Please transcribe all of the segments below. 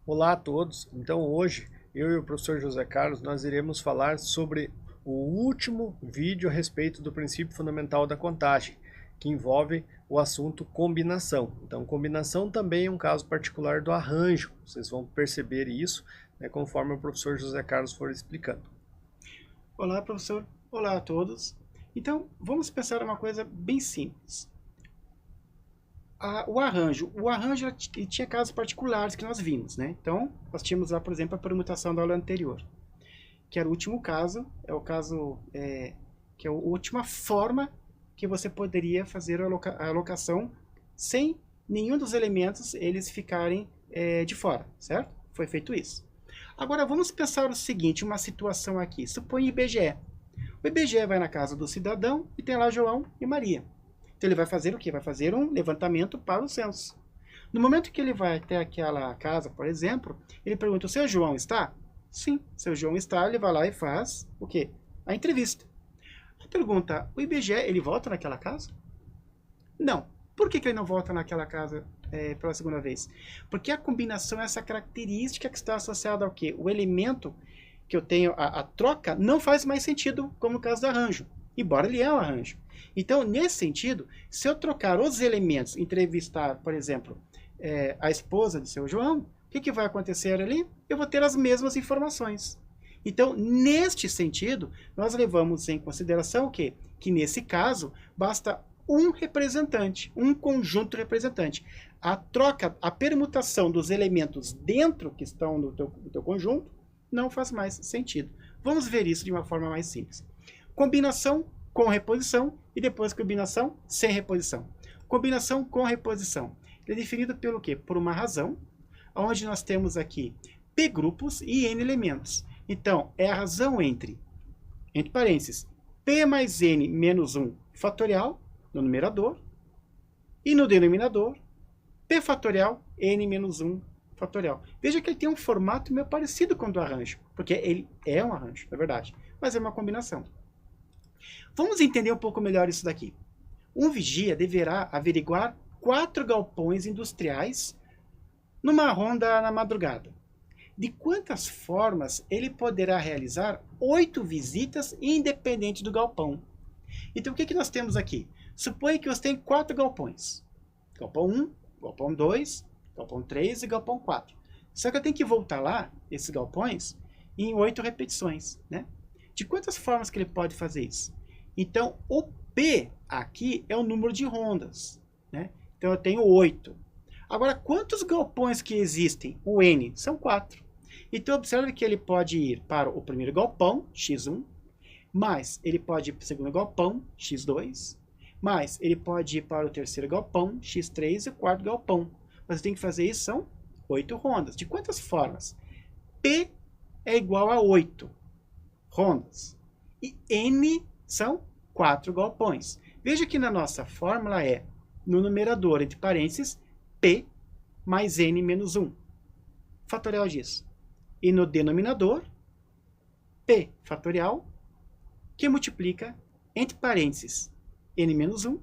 Olá a todos. Então hoje eu e o professor José Carlos nós iremos falar sobre o último vídeo a respeito do princípio fundamental da contagem, que envolve o assunto combinação. Então combinação também é um caso particular do arranjo. Vocês vão perceber isso, né, conforme o professor José Carlos for explicando. Olá, professor. Olá a todos. Então, vamos pensar uma coisa bem simples. O arranjo ele tinha casos particulares que nós vimos, né? Então, nós tínhamos lá, por exemplo, a permutação da aula anterior, que era o último caso, é o caso que é a última forma que você poderia fazer a alocação sem nenhum dos elementos eles ficarem de fora, certo? Foi feito isso. Agora, vamos pensar o seguinte, uma situação aqui. Supõe IBGE. O IBGE vai na casa do cidadão e tem lá João e Maria. Então ele vai fazer o quê? Vai fazer um levantamento para o censo. No momento que ele vai até aquela casa, por exemplo, ele pergunta, o seu João está? Sim, seu João está, ele vai lá e faz o quê? A entrevista. A pergunta, o IBGE, ele volta naquela casa? Não. Por que ele não volta naquela casa pela segunda vez? Porque a combinação é essa característica que está associada ao quê? O elemento que eu tenho, a troca, não faz mais sentido, como no caso do arranjo, embora ele é um arranjo. Então, nesse sentido, se eu trocar os elementos, entrevistar, por exemplo, a esposa de seu João, o que vai acontecer ali? Eu vou ter as mesmas informações. Então, neste sentido, nós levamos em consideração o quê? Que nesse caso, basta um representante, um conjunto representante. A troca, a permutação dos elementos dentro que estão no teu conjunto não faz mais sentido. Vamos ver isso de uma forma mais simples. Combinação com reposição e depois combinação sem reposição. Combinação com reposição. Ele é definido pelo quê? Por uma razão, onde nós temos aqui P grupos e N elementos. Então, é a razão entre parênteses, P mais N menos 1 fatorial, no numerador, e no denominador, P fatorial, N menos 1 fatorial. Veja que ele tem um formato meio parecido com o do arranjo, porque ele é um arranjo, na verdade, mas é uma combinação. Vamos entender um pouco melhor isso daqui. Um vigia deverá averiguar 4 galpões industriais numa ronda na madrugada. De quantas formas ele poderá realizar 8 visitas independente do galpão? Então, o que nós temos aqui? Suponha que você tem 4 galpões. Galpão 1, galpão 2, galpão 3 e galpão 4. Só que eu tenho que voltar lá, esses galpões, em 8 repetições, né? De quantas formas que ele pode fazer isso? Então, o P aqui é o número de rondas, né? Então, eu tenho 8. Agora, quantos galpões que existem? O N são 4. Então, observe que ele pode ir para o primeiro galpão, x1, mais ele pode ir para o segundo galpão, x2, mais ele pode ir para o terceiro galpão, x3 e o quarto galpão. Mas tem que fazer isso, são 8 rondas. De quantas formas? P é igual a 8 rondas. E N são 4 galpões. Veja que na nossa fórmula é, no numerador, entre parênteses, P mais N menos 1. Fatorial disso. E no denominador, P fatorial, que multiplica, entre parênteses, N menos 1,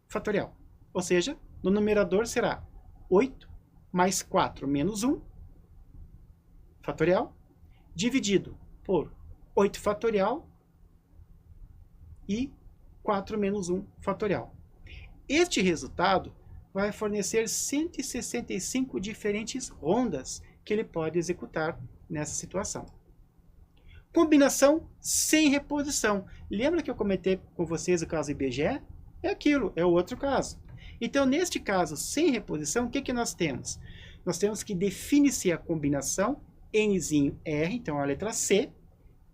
fatorial. Ou seja, no numerador será 8 mais 4 menos 1, fatorial, dividido por 8 fatorial e 4 menos 1 fatorial. Este resultado vai fornecer 165 diferentes rondas que ele pode executar nessa situação. Combinação sem reposição. Lembra que eu comentei com vocês o caso IBGE? É aquilo, é o outro caso. Então, neste caso, sem reposição, o que nós temos? Nós temos que definir-se a combinação Nzinho R, então a letra C,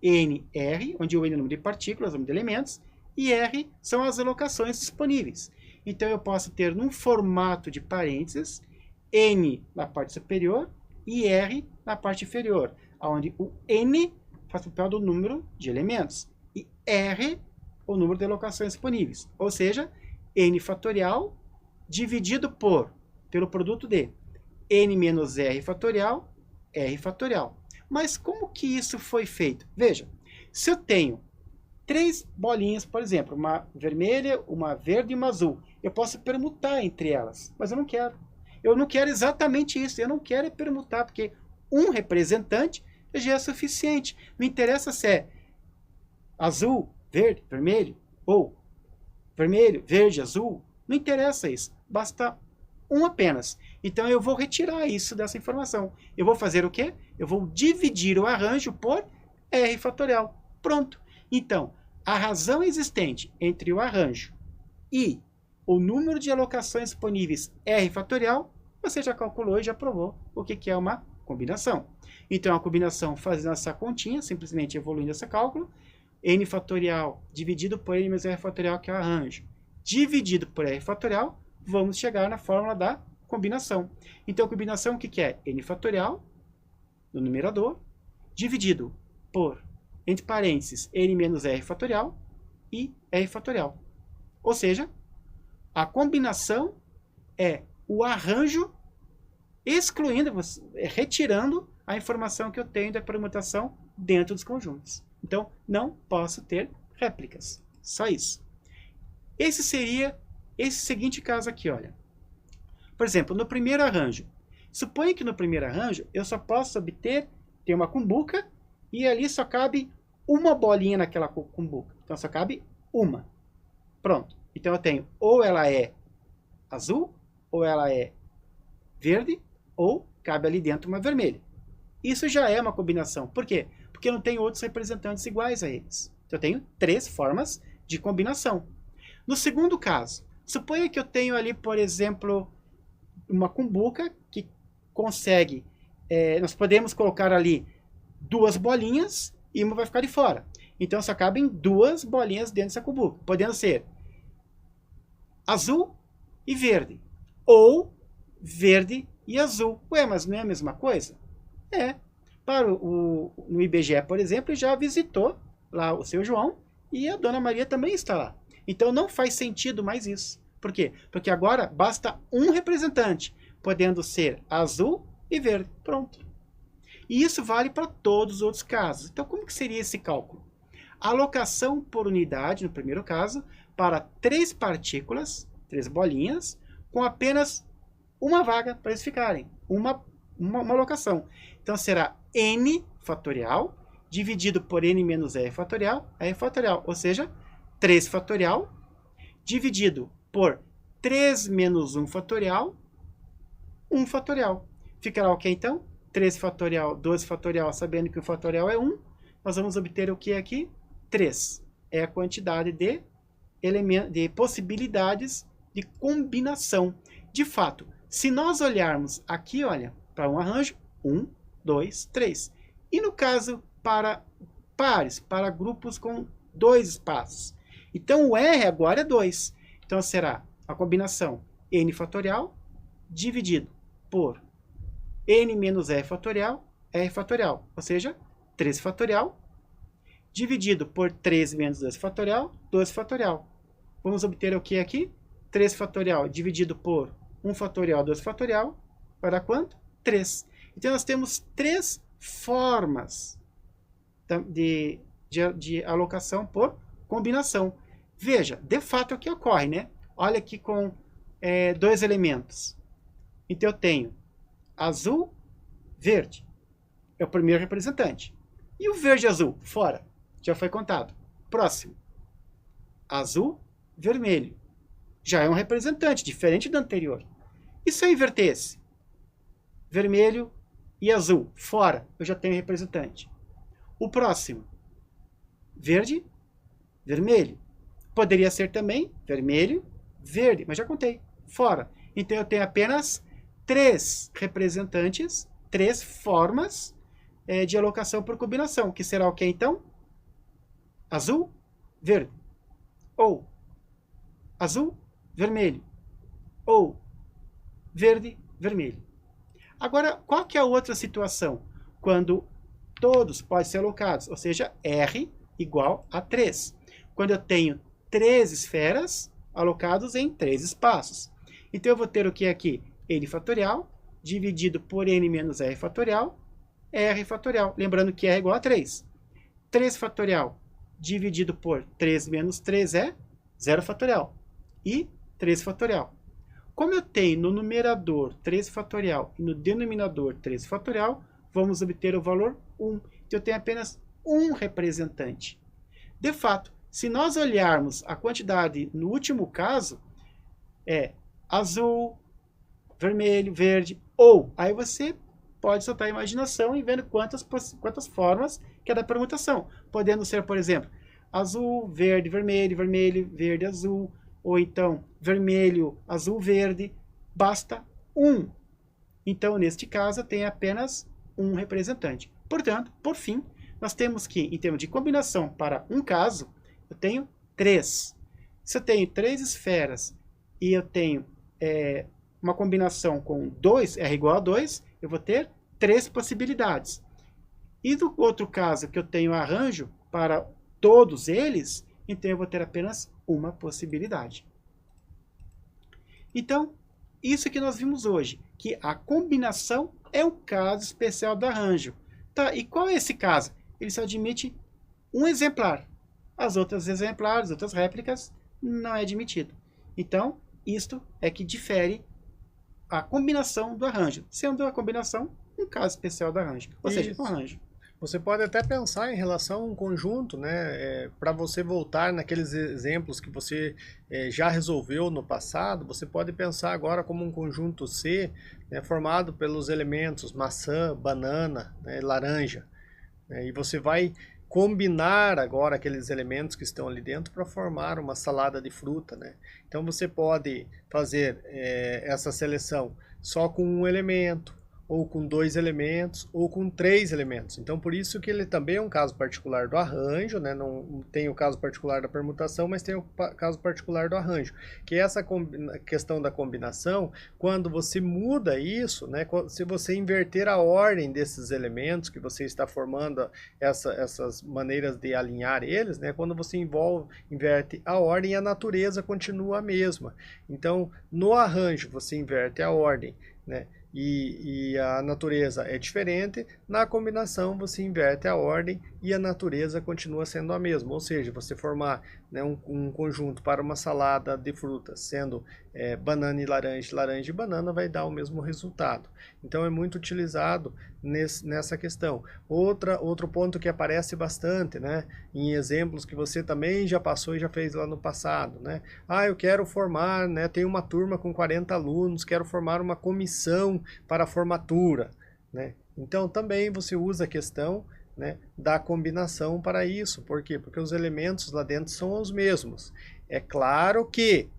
N, R, onde o N é o número de partículas, o número de elementos, e R são as alocações disponíveis. Então, eu posso ter num formato de parênteses, N na parte superior e R na parte inferior, onde o N faz o papel do número de elementos e R o número de alocações disponíveis. Ou seja, N fatorial dividido pelo produto de N menos R fatorial, R fatorial. Mas como que isso foi feito? Veja, se eu tenho 3 bolinhas, por exemplo, uma vermelha, uma verde e uma azul, eu posso permutar entre elas, mas eu não quero. eu não quero exatamente isso, eu não quero permutar, porque um representante já é suficiente. Não interessa se é azul, verde, vermelho, ou vermelho, verde, azul, não interessa isso, basta um apenas. Então eu vou retirar isso dessa informação. Eu vou fazer o quê? Eu vou dividir o arranjo por R fatorial. Pronto. Então, a razão existente entre o arranjo e o número de alocações disponíveis R fatorial, você já calculou e já provou o que é uma combinação. Então, a combinação fazendo essa continha, simplesmente evoluindo esse cálculo, N fatorial dividido por N menos R fatorial, que é o arranjo, dividido por R fatorial, vamos chegar na fórmula da combinação. Então, a combinação, o que é? N fatorial, no numerador, dividido por, entre parênteses, N menos R fatorial e R fatorial. Ou seja, a combinação é o arranjo excluindo, retirando a informação que eu tenho da permutação dentro dos conjuntos. Então, não posso ter réplicas. Só isso. Esse seria esse seguinte caso aqui, olha. Por exemplo, no primeiro arranjo. Suponha que no primeiro arranjo eu só posso obter, tem uma cumbuca, e ali só cabe uma bolinha naquela cumbuca. Então, só cabe uma. Pronto. Então, eu tenho ou ela é azul, ou ela é verde, ou cabe ali dentro uma vermelha. Isso já é uma combinação. Por quê? Porque eu não tenho outros representantes iguais a eles. Então, eu tenho 3 formas de combinação. No segundo caso, suponha que eu tenho ali, por exemplo, uma cumbuca que consegue... nós podemos colocar ali 2 bolinhas e uma vai ficar de fora. Então, só cabem 2 bolinhas dentro dessa cumbuca, podendo ser azul e verde, ou verde e azul. Ué, mas não é a mesma coisa? É. No IBGE, por exemplo, já visitou lá o seu João e a dona Maria também está lá. Então não faz sentido mais isso. Por quê? Porque agora basta um representante, podendo ser azul e verde. Pronto. E isso vale para todos os outros casos. Então como que seria esse cálculo? Alocação por unidade, no primeiro caso, para 3 partículas, 3 bolinhas, com apenas uma vaga para eles ficarem. Uma alocação. Então será N fatorial dividido por N menos R fatorial, ou seja, 3 fatorial dividido por 3 menos 1 fatorial, 1 fatorial. Ficará o que então? 3 fatorial, 12 fatorial, sabendo que o fatorial é 1, nós vamos obter o que aqui? 3. É a quantidade de possibilidades de combinação. De fato, se nós olharmos aqui, olha, para um arranjo, 1, 2, 3. E no caso, para pares, para grupos com 2 espaços. Então, o R agora é 2. Então, será a combinação N fatorial dividido por N menos R fatorial, ou seja, 3 fatorial, dividido por 3 menos 2 fatorial, 2 fatorial. Vamos obter o que aqui? 3 fatorial dividido por 1 fatorial, 2 fatorial, vai dar quanto? 3. Então, nós temos 3 formas de alocação por combinação. Veja, de fato é o que ocorre, né? Olha aqui com 2 elementos. Então, eu tenho azul, verde. É o primeiro representante. E o verde e azul? Fora. Já foi contado. Próximo. Azul, vermelho. Já é um representante, diferente do anterior. E se eu invertesse? Vermelho e azul. Fora. Eu já tenho representante. O próximo. Verde, vermelho. Poderia ser também vermelho, verde. Mas já contei. Fora. Então, eu tenho apenas 3 representantes, 3 formas de alocação por combinação. Que será o que então? Azul, verde. Ou azul, vermelho. Ou verde, vermelho. Agora, qual que é a outra situação? Quando todos podem ser alocados, ou seja, R igual a 3. Quando eu tenho 3 esferas alocados em 3 espaços. Então, eu vou ter o que aqui? N fatorial dividido por N menos R fatorial, R fatorial. Lembrando que R é igual a 3. 3 fatorial dividido por 3 menos 3 é 0 fatorial. E 3 fatorial. como eu tenho no numerador 13 fatorial e no denominador 13 fatorial, vamos obter o valor 1. Então eu tenho apenas um representante. De fato, se nós olharmos a quantidade no último caso, é azul, vermelho, verde, ou, aí você pode soltar a imaginação e vendo quantas formas que é da permutação. Podendo ser, por exemplo, azul, verde, vermelho, vermelho, verde, azul, ou então vermelho, azul, verde, basta um. Então, neste caso, eu tenho apenas um representante. Portanto, por fim, nós temos que, em termos de combinação para um caso, eu tenho 3. Se eu tenho 3 esferas e eu tenho uma combinação com 2, R igual a 2, eu vou ter 3 possibilidades. E do outro caso, que eu tenho arranjo para todos eles, então eu vou ter apenas uma possibilidade. Então, isso que nós vimos hoje, que a combinação é um caso especial do arranjo. Tá, e qual é esse caso? Ele só admite um exemplar. As outras exemplares, outras réplicas, não é admitido. Então, isto é que difere a combinação do arranjo, sendo a combinação um caso especial do arranjo, ou seja, um arranjo. Você pode até pensar em relação a um conjunto, né? Para você voltar naqueles exemplos que você já resolveu no passado, você pode pensar agora como um conjunto C, né, formado pelos elementos maçã, banana, né, laranja. Né, e você vai combinar agora aqueles elementos que estão ali dentro para formar uma salada de fruta, né? Então você pode fazer essa seleção só com um elemento, ou com 2 elementos, ou com 3 elementos. Então, por isso que ele também é um caso particular do arranjo, né? Não tem o caso particular da permutação, mas tem o caso particular do arranjo, que é essa questão da combinação, quando você muda isso, né? Se você inverter a ordem desses elementos, que você está formando essas maneiras de alinhar eles, né? Quando você inverte a ordem, a natureza continua a mesma. Então, no arranjo, você inverte a ordem, né? E a natureza é diferente, na combinação você inverte a ordem e a natureza continua sendo a mesma. Ou seja, você formar, né, um conjunto para uma salada de frutas, sendo banana e laranja e banana, vai dar o mesmo resultado. Então é muito utilizado nessa questão. Outro ponto que aparece bastante, né, em exemplos que você também já passou e já fez lá no passado, né? Ah, eu quero formar, né, tem uma turma com 40 alunos, quero formar uma comissão para a formatura, né? Então também você usa a questão, né, da combinação para isso. Por quê? Porque os elementos lá dentro são os mesmos. É claro que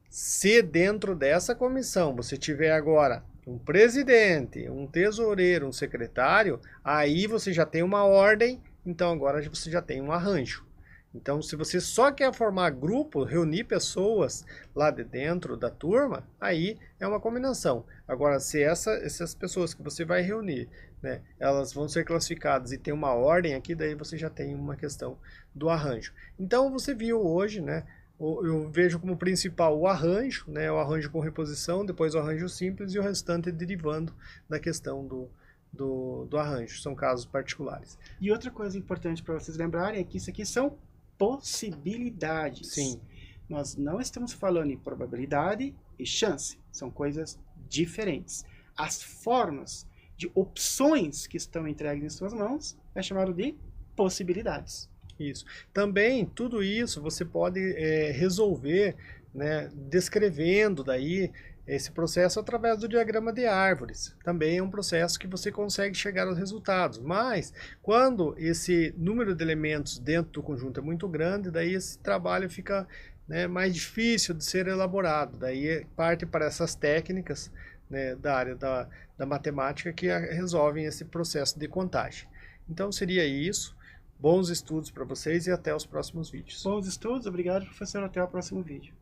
se dentro dessa comissão você tiver agora um presidente, um tesoureiro, um secretário, aí você já tem uma ordem, então agora você já tem um arranjo. Então, se você só quer formar grupo, reunir pessoas lá de dentro da turma, aí é uma combinação. Agora, se essas pessoas que você vai reunir, né, elas vão ser classificadas e tem uma ordem aqui, daí você já tem uma questão do arranjo. Então, você viu hoje, né, eu vejo como principal o arranjo, né, o arranjo com reposição, depois o arranjo simples e o restante derivando da questão do arranjo. São casos particulares. E outra coisa importante para vocês lembrarem é que isso aqui são possibilidades. Sim. Nós não estamos falando em probabilidade e chance. São coisas diferentes. As formas de opções que estão entregues em suas mãos é chamado de possibilidades. Isso. Também, tudo isso você pode resolver, né, descrevendo daí esse processo através do diagrama de árvores. Também é um processo que você consegue chegar aos resultados. Mas, quando esse número de elementos dentro do conjunto é muito grande, daí esse trabalho fica, né, mais difícil de ser elaborado. Daí parte para essas técnicas, né, da área da matemática que resolvem esse processo de contagem. Então, seria isso. Bons estudos para vocês e até os próximos vídeos. Bons estudos, obrigado, professor. Até o próximo vídeo.